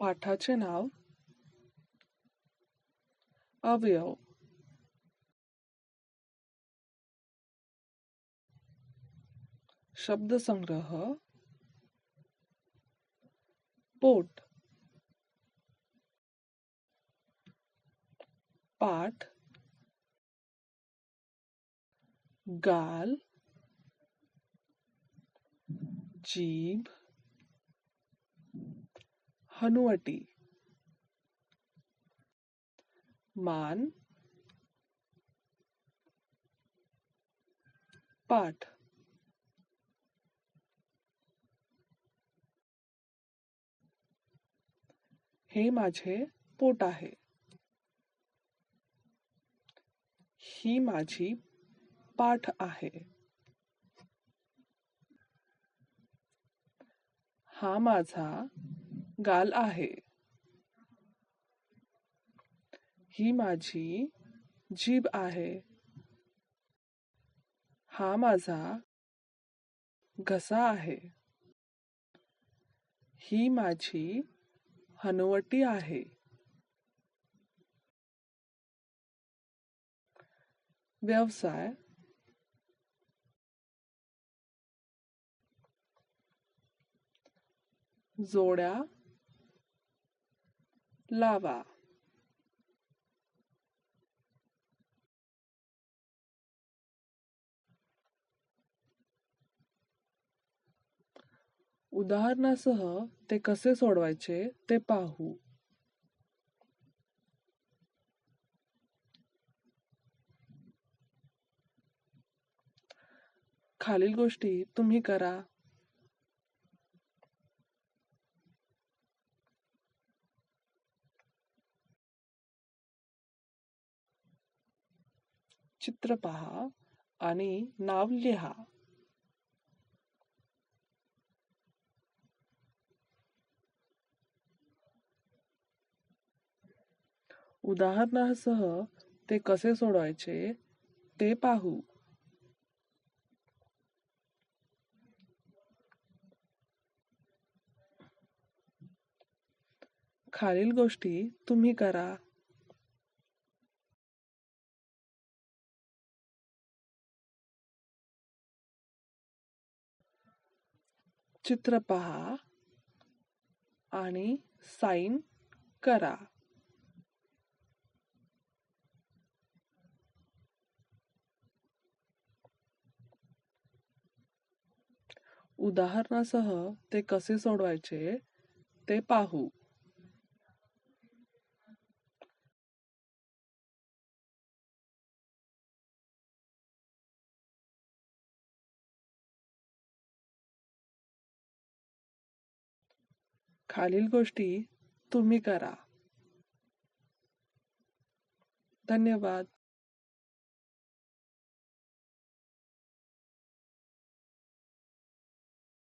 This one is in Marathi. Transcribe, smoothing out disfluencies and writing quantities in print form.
पाठाचे नाव अवयव. शब्दसंग्रह पोट. पाठ गाल, जीभ, हनुवटी. मान, पाठ. हे माझे पोट आहे. ही माझी पाठ आहे. हा माझा गाल आहे. ही माझी जीभ आहे. हा माझा घसा आहे. ही माझी हनुवटी आहे. व्यवसाय जोड्या लावा. उदाहरणासह ते कसे सोडवायचे ते पाहू. खालील गोष्टी तुम्ही करा. चित्र पहा आणि नाव लिहा. उदाहरणासह ते कसे सोडवायचे ते पाहू. खालील गोष्टी तुम्ही करा. चित्र पहा आणि साइन करा. उदाहरणासह ते कसे सोडवायचे ते पाहू. खालील गोष्टी तुम्ही करा. धन्यवाद.